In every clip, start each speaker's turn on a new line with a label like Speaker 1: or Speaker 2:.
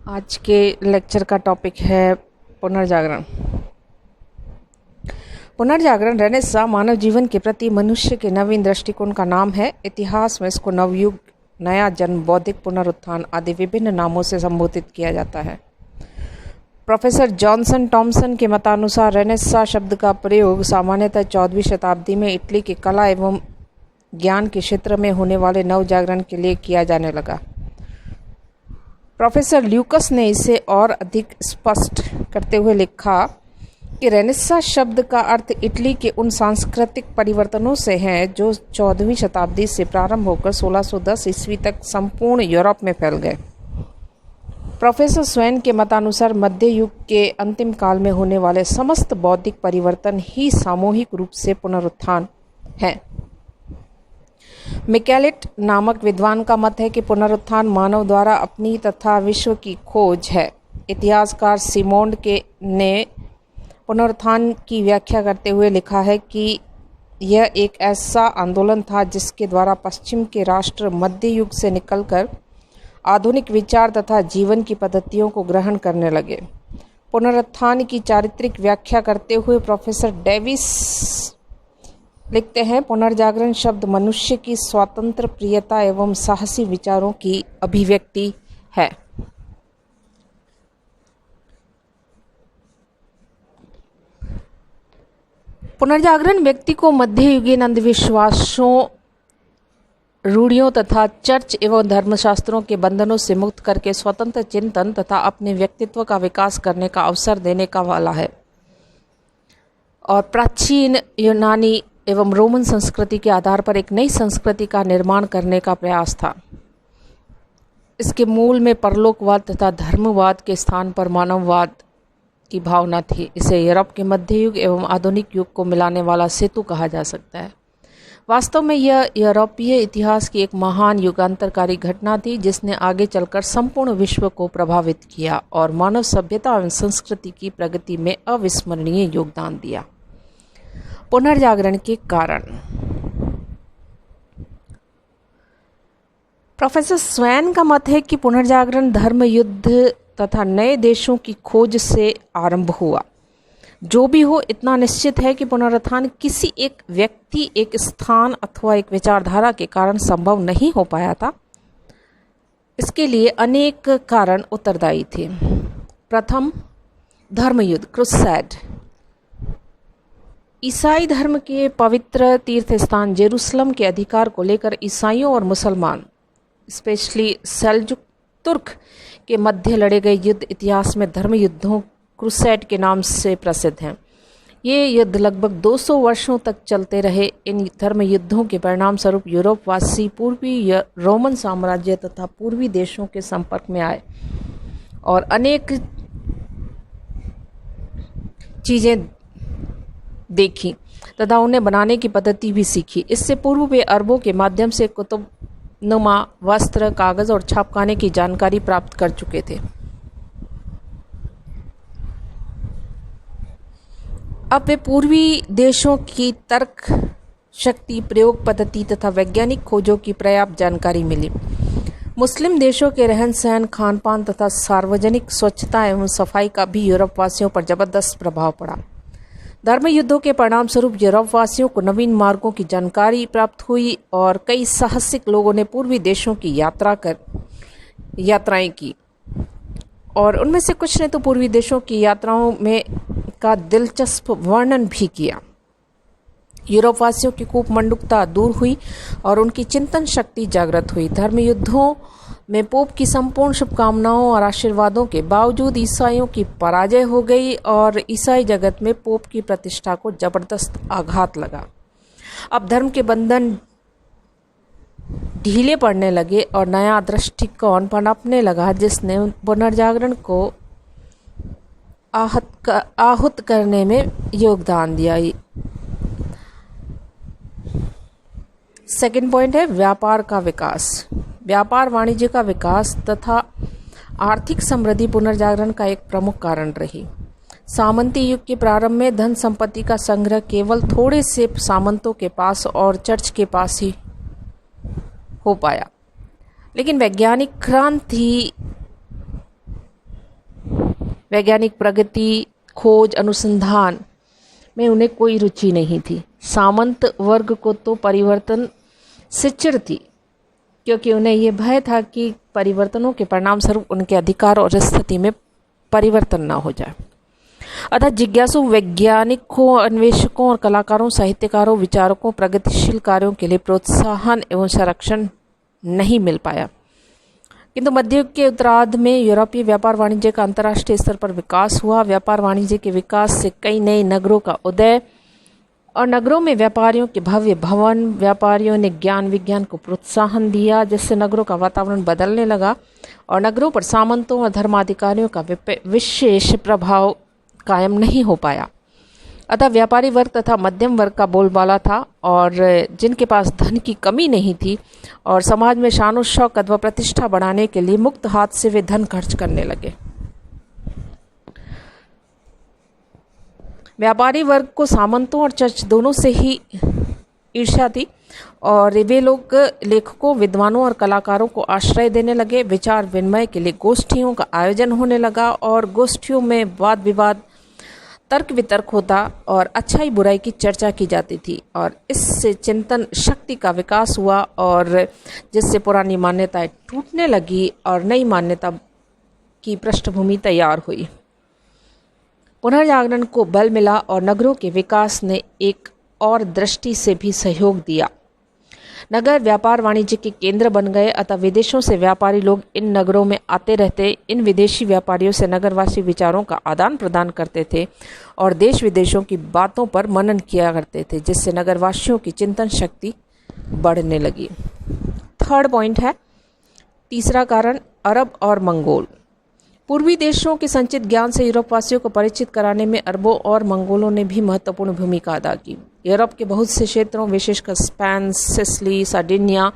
Speaker 1: आज के लेक्चर का टॉपिक है पुनर्जागरण। पुनर्जागरण रेनेसां मानव जीवन के प्रति मनुष्य के नवीन दृष्टिकोण का नाम है। इतिहास में इसको नवयुग, नया जन्म, बौद्धिक पुनरुत्थान आदि विभिन्न नामों से संबोधित किया जाता है। प्रोफेसर जॉनसन टॉमसन के मतानुसार रेनेसां शब्द का प्रयोग सामान्यतः 14वीं शताब्दी में इटली के कला एवं ज्ञान के क्षेत्र में होने वाले नवजागरण के लिए किया जाने लगा। प्रोफेसर ल्यूकस ने इसे और अधिक स्पष्ट करते हुए लिखा कि रेनेसां शब्द का अर्थ इटली के उन सांस्कृतिक परिवर्तनों से है जो 14वीं शताब्दी से प्रारंभ होकर 1610 ईस्वी तक संपूर्ण यूरोप में फैल गए। प्रोफेसर स्वेन के मतानुसार मध्य युग के अंतिम काल में होने वाले समस्त बौद्धिक परिवर्तन ही सामूहिक रूप से पुनरुत्थान है। मिकेलिट नामक विद्वान का मत है कि पुनरुत्थान मानव द्वारा अपनी तथा विश्व की खोज है। इतिहासकार सिमोंड ने पुनरुत्थान की व्याख्या करते हुए लिखा है कि यह एक ऐसा आंदोलन था जिसके द्वारा पश्चिम के राष्ट्र मध्य युग से निकलकर आधुनिक विचार तथा जीवन की पद्धतियों को ग्रहण करने लगे। पुनरुत्थान की चारित्रिक व्याख्या करते हुए प्रोफेसर डेविस लिखते हैं, पुनर्जागरण शब्द मनुष्य की स्वतंत्र प्रियता एवं साहसी विचारों की अभिव्यक्ति है। पुनर्जागरण व्यक्ति को मध्ययुगीन अंधविश्वासों, रूढ़ियों तथा चर्च एवं धर्मशास्त्रों के बंधनों से मुक्त करके स्वतंत्र चिंतन तथा अपने व्यक्तित्व का विकास करने का अवसर देने का वाला है और प्राचीन यूनानी एवं रोमन संस्कृति के आधार पर एक नई संस्कृति का निर्माण करने का प्रयास था। इसके मूल में परलोकवाद तथा धर्मवाद के स्थान पर मानववाद की भावना थी। इसे यूरोप के मध्य युग एवं आधुनिक युग को मिलाने वाला सेतु कहा जा सकता है। वास्तव में यह यूरोपीय इतिहास की एक महान युगांतरकारी घटना थी जिसने आगे चलकर संपूर्ण विश्व को प्रभावित किया और मानव सभ्यता एवं संस्कृति की प्रगति में अविस्मरणीय योगदान दिया। पुनर्जागरण के कारण प्रोफेसर स्वेन का मत है कि पुनर्जागरण धर्म, युद्ध तथा नए देशों की खोज से आरंभ हुआ। जो भी हो, इतना निश्चित है कि पुनरुत्थान किसी एक व्यक्ति, एक स्थान अथवा एक विचारधारा के कारण संभव नहीं हो पाया था। इसके लिए अनेक कारण उत्तरदायी थे। प्रथम, धर्मयुद्ध, क्रूसेड। ईसाई धर्म के पवित्र तीर्थ स्थान जेरूसलम के अधिकार को लेकर ईसाइयों और मुसलमान, स्पेशली सेल्जुक तुर्क के मध्य लड़े गए युद्ध इतिहास में धर्म युद्धों, क्रूसेड के नाम से प्रसिद्ध हैं। ये युद्ध लगभग 200 वर्षों तक चलते रहे। इन धर्म युद्धों के परिणाम स्वरूप यूरोपवासी पूर्वी रोमन साम्राज्य तथा पूर्वी देशों के संपर्क में आए और अनेक चीज़ें देखी तथा उन्हें बनाने की पद्धति भी सीखी। इससे पूर्व वे अरबों के माध्यम से कुतुबनुमा वस्त्र, कागज और छापखाने की जानकारी प्राप्त कर चुके थे। अब वे पूर्वी देशों की तर्क शक्ति, प्रयोग पद्धति तथा वैज्ञानिक खोजों की पर्याप्त जानकारी मिली। मुस्लिम देशों के रहन सहन, खान पान तथा सार्वजनिक स्वच्छता एवं सफाई का भी यूरोपवासियों पर जबरदस्त प्रभाव पड़ा। धर्म युद्धों के परिणाम स्वरूप यूरोपवासियों को नवीन मार्गों की जानकारी प्राप्त हुई और कई साहसिक लोगों ने पूर्वी देशों की यात्राएं की और उनमें से कुछ ने तो पूर्वी देशों की यात्राओं में का दिलचस्प वर्णन भी किया। यूरोपवासियों की कूपमंडुकता दूर हुई और उनकी चिंतन शक्ति जागृत हुई। धर्म युद्धों में पोप की संपूर्ण शुभकामनाओं और आशीर्वादों के बावजूद ईसाइयों की पराजय हो गई और ईसाई जगत में पोप की प्रतिष्ठा को जबरदस्त आघात लगा। अब धर्म के बंधन ढीले पड़ने लगे और नया दृष्टिकोण पनपने लगा जिसने पुनर्जागरण को आहूत करने में योगदान दिया। सेकंड पॉइंट है व्यापार का विकास। व्यापार वाणिज्य का विकास तथा आर्थिक समृद्धि पुनर्जागरण का एक प्रमुख कारण रही। सामंती युग के प्रारंभ में धन संपत्ति का संग्रह केवल थोड़े से सामंतों के पास और चर्च के पास ही हो पाया, लेकिन वैज्ञानिक क्रांति वैज्ञानिक प्रगति, खोज, अनुसंधान में उन्हें कोई रुचि नहीं थी। सामंत वर्ग को तो परिवर्तन से चिढ़ थी, क्योंकि उन्हें यह भय था कि परिवर्तनों के परिणाम स्वरूप उनके अधिकार और स्थिति में परिवर्तन न हो जाए। अतः जिज्ञासु वैज्ञानिकों, अन्वेषकों और कलाकारों, साहित्यकारों, विचारकों, प्रगतिशील कार्यों के लिए प्रोत्साहन एवं संरक्षण नहीं मिल पाया। किंतु मध्ययुग के उत्तरार्ध में यूरोपीय व्यापार वाणिज्य का अंतर्राष्ट्रीय स्तर पर विकास हुआ। व्यापार वाणिज्य के विकास से कई नए नगरों का उदय और नगरों में व्यापारियों के भव्य भवन, व्यापारियों ने ज्ञान विज्ञान को प्रोत्साहन दिया, जिससे नगरों का वातावरण बदलने लगा और नगरों पर सामंतों और धर्माधिकारियों का विशेष प्रभाव कायम नहीं हो पाया। अतः व्यापारी वर्ग तथा मध्यम वर्ग का बोलबाला था, और जिनके पास धन की कमी नहीं थी और समाज में शान शौकत व प्रतिष्ठा बढ़ाने के लिए मुक्त हाथ से वे धन खर्च करने लगे। व्यापारी वर्ग को सामंतों और चर्च दोनों से ही ईर्ष्या थी और वे लोग लेखकों, विद्वानों और कलाकारों को आश्रय देने लगे। विचार विनिमय के लिए गोष्ठियों का आयोजन होने लगा और गोष्ठियों में वाद विवाद, तर्क वितर्क होता और अच्छाई बुराई की चर्चा की जाती थी, और इससे चिंतन शक्ति का विकास हुआ और जिससे पुरानी मान्यताएं टूटने लगी और नई मान्यता की पृष्ठभूमि तैयार हुई। पुनर्जागरण को बल मिला और नगरों के विकास ने एक और दृष्टि से भी सहयोग दिया। नगर व्यापार वाणिज्य के केंद्र बन गए, अतः विदेशों से व्यापारी लोग इन नगरों में आते रहते। इन विदेशी व्यापारियों से नगरवासी विचारों का आदान प्रदान करते थे और देश विदेशों की बातों पर मनन किया करते थे, जिससे नगरवासियों की चिंतन शक्ति बढ़ने लगी। थर्ड पॉइंट है, तीसरा कारण, अरब और मंगोल। पूर्वी देशों के संचित ज्ञान से यूरोप वासियों को परिचित कराने में अरबों और मंगोलों ने भी महत्वपूर्ण भूमिका अदा की। यूरोप के बहुत से क्षेत्रों, विशेषकर स्पेन, सिसिली, सार्डिनिया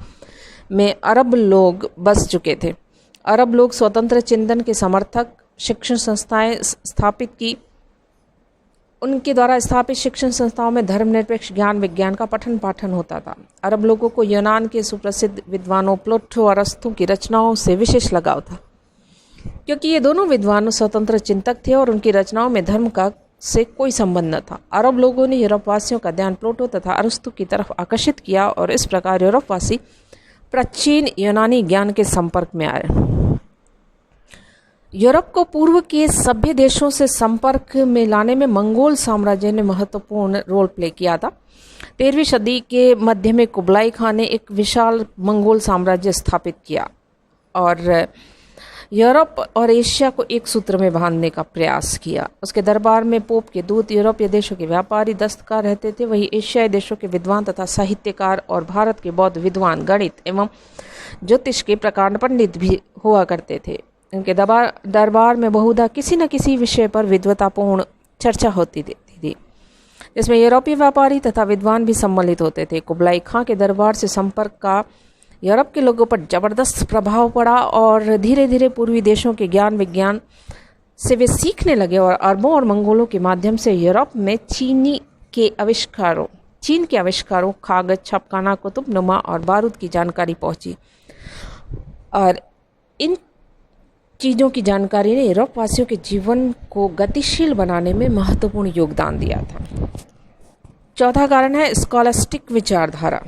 Speaker 1: में अरब लोग बस चुके थे। अरब लोग स्वतंत्र चिंतन के समर्थक, शिक्षण संस्थाएं स्थापित की। उनके द्वारा स्थापित शिक्षण संस्थाओं में धर्मनिरपेक्ष ज्ञान विज्ञान का पठन पाठन होता था। अरब लोगों को यूनान के सुप्रसिद्ध विद्वानों प्लेटो और अरस्तु की रचनाओं से विशेष लगाव था, क्योंकि ये दोनों विद्वान स्वतंत्र चिंतक थे और उनकी रचनाओं में धर्म का से कोई संबंध न था। अरब लोगों ने यूरोप वासियों का ध्यान प्लेटो तथा अरस्तु की तरफ आकर्षित किया और इस प्रकार यूरोप वासी प्राचीन यूनानी ज्ञान के संपर्क में आए। यूरोप को पूर्व के सभ्य देशों से संपर्क में लाने में मंगोल साम्राज्य ने महत्वपूर्ण रोल प्ले किया था। 13वीं सदी के मध्य में कुबलाई खान ने एक विशाल मंगोल साम्राज्य स्थापित किया और यूरोप और एशिया को एक सूत्र में बांधने का प्रयास किया। उसके दरबार में पोप के दूत, यूरोपीय देशों के व्यापारी, दस्तकार रहते थे, वही एशियाई देशों के विद्वान तथा साहित्यकार और भारत के बौद्ध विद्वान, गणित एवं ज्योतिष के प्रकांड पंडित भी हुआ करते थे। इनके दरबार में बहुधा किसी न किसी विषय पर विद्वतापूर्ण चर्चा होती थी, जिसमें यूरोपीय व्यापारी तथा विद्वान भी सम्मिलित होते थे। कुबलाई खां के दरबार से संपर्क का यूरोप के लोगों पर जबरदस्त प्रभाव पड़ा और धीरे धीरे पूर्वी देशों के ज्ञान विज्ञान से वे सीखने लगे और अरबों और मंगोलों के माध्यम से यूरोप में चीन के आविष्कारों, कागज, छपखाना, कुतुबनुमा और बारूद की जानकारी पहुंची और इन चीज़ों की जानकारी ने यूरोप वासियों के जीवन को गतिशील बनाने में महत्वपूर्ण योगदान दिया था। चौथा कारण है स्कॉलास्टिक विचारधारा।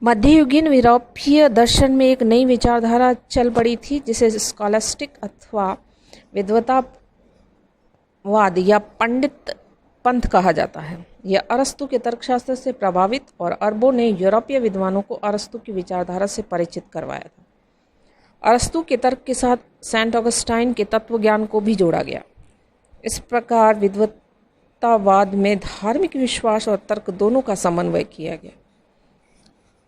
Speaker 1: मध्ययुगीन यूरोपीय दर्शन में एक नई विचारधारा चल पड़ी थी, जिसे स्कॉलास्टिक अथवा विद्वतावाद या पंडित पंथ कहा जाता है। यह अरस्तु के तर्कशास्त्र से प्रभावित और अरबों ने यूरोपीय विद्वानों को अरस्तु की विचारधारा से परिचित करवाया था। अरस्तु के तर्क के साथ सेंट ऑगस्टाइन के तत्व ज्ञान को भी जोड़ा गया। इस प्रकार विद्वतावाद में धार्मिक विश्वास और तर्क दोनों का समन्वय किया गया।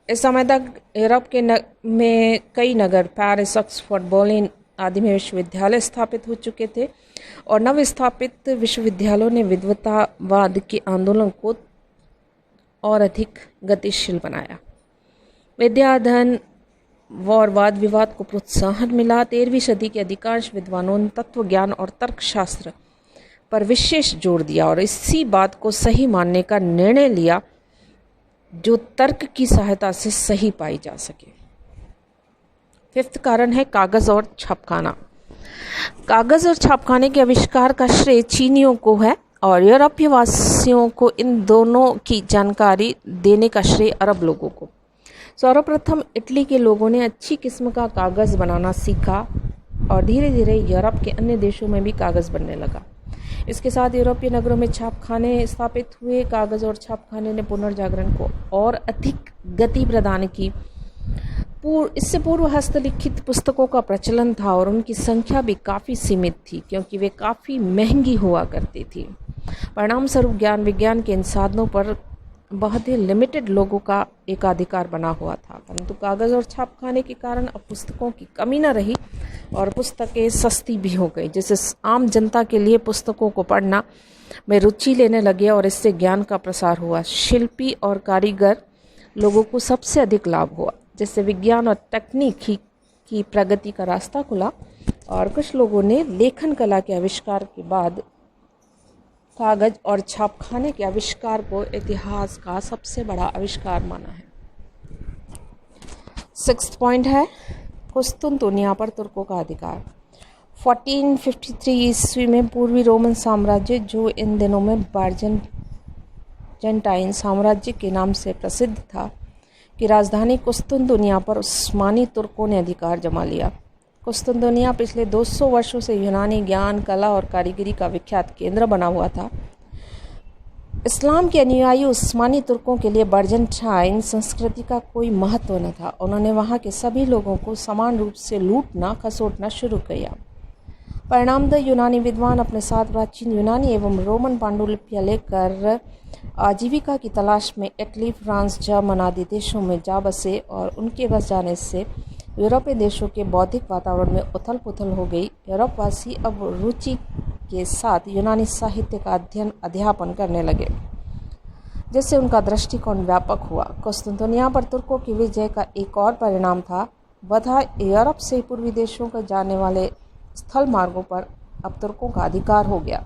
Speaker 1: इस समय तक यूरोप के में कई नगर, पेरिस, ऑक्सफोर्ड, बर्लिन आदि में विश्वविद्यालय स्थापित हो चुके थे और नव स्थापित विश्वविद्यालयों ने विद्वतावाद के आंदोलन को और अधिक गतिशील बनाया। विद्याधन और वाद विवाद को प्रोत्साहन मिला। 13वीं सदी के अधिकांश विद्वानों ने तत्व ज्ञान और तर्कशास्त्र पर विशेष जोर दिया और इसी बात को सही मानने का निर्णय लिया जो तर्क की सहायता से सही पाई जा सके। फिफ्थ कारण है कागज और छपखाना। कागज और छापखाने के आविष्कार का श्रेय चीनियों को है और यूरोपीय वासियों को इन दोनों की जानकारी देने का श्रेय अरब लोगों को। सर्वप्रथम इटली के लोगों ने अच्छी किस्म का कागज़ बनाना सीखा और धीरे धीरे यूरोप के अन्य देशों में भी कागज़ बनने लगा। इसके साथ यूरोपीय नगरों में छापखाने स्थापित हुए। कागज़ और छापखाने ने पुनर्जागरण को और अधिक गति प्रदान की। इससे पूर्व हस्तलिखित पुस्तकों का प्रचलन था और उनकी संख्या भी काफ़ी सीमित थी क्योंकि वे काफ़ी महंगी हुआ करती थी। परिणाम स्वरूप ज्ञान विज्ञान के इन साधनों पर बहुत ही लिमिटेड लोगों का एकाधिकार बना हुआ था, परंतु कागज़ और छापखाने के कारण अब पुस्तकों की कमी न रही और पुस्तकें सस्ती भी हो गई, जिससे आम जनता के लिए पुस्तकों को पढ़ना में रुचि लेने लगे और इससे ज्ञान का प्रसार हुआ। शिल्पी और कारीगर लोगों को सबसे अधिक लाभ हुआ, जिससे विज्ञान और तकनीक की प्रगति का रास्ता खुला और कुछ लोगों ने लेखन कला के आविष्कार के बाद कागज और छापखाने के आविष्कार को इतिहास का सबसे बड़ा आविष्कार माना है। 6th पॉइंट है कुस्तुनतुनिया पर तुर्कों का अधिकार। 1453 ईस्वी में पूर्वी रोमन साम्राज्य, जो इन दिनों में बाइजेंटाइन साम्राज्य के नाम से प्रसिद्ध था, की राजधानी कुस्तुनतुनिया पर उस्मानी तुर्कों ने अधिकार जमा लिया। कुस्तुनतुनिया पिछले 200 वर्षों से यूनानी ज्ञान, कला और कारीगरी का विख्यात केंद्र बना हुआ था। इस्लाम के अनुयायी उस्मानी तुर्कों के लिए बाइजेंटाइन संस्कृति का कोई महत्व न था। उन्होंने वहां के सभी लोगों को समान रूप से लूटना खसोटना शुरू किया। परिणामतः यूनानी विद्वान अपने साथ प्राचीन यूनानी एवं रोमन पांडुलिपियां लेकर आजीविका की तलाश में इटली, फ्रांस, जर्मन आदि देशों में जा बसे और उनके बस जाने से यूरोपीय देशों के बौद्धिक वातावरण में उथल पुथल हो गई। यूरोपवासी अब रुचि के साथ यूनानी साहित्य का अध्यापन करने लगे, जिससे उनका दृष्टिकोण व्यापक हुआ। कुस्तुनतुनिया पर तुर्कों की विजय का एक और परिणाम था, वह था यूरोप से पूर्वी देशों को जाने वाले स्थल मार्गों पर अब तुर्कों का अधिकार हो गया।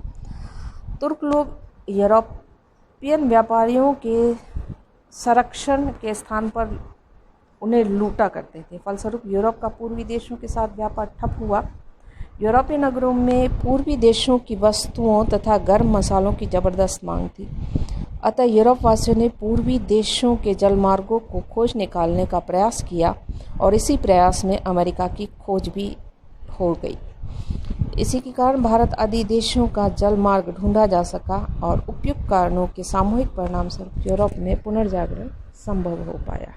Speaker 1: तुर्क लोग यूरोपियन व्यापारियों के संरक्षण के स्थान पर उन्हें लूटा करते थे। फलस्वरूप यूरोप का पूर्वी देशों के साथ व्यापार ठप हुआ। यूरोपीय नगरों में पूर्वी देशों की वस्तुओं तथा गर्म मसालों की जबरदस्त मांग थी। अतः यूरोप वासियों ने पूर्वी देशों के जलमार्गों को खोज निकालने का प्रयास किया और इसी प्रयास में अमेरिका की खोज भी हो गई। इसी के कारण भारत आदि देशों का जल मार्ग ढूंढा जा सका और उपयुक्त कारणों के सामूहिक परिणाम स्वरूप यूरोप में पुनर्जागरण संभव हो पाया।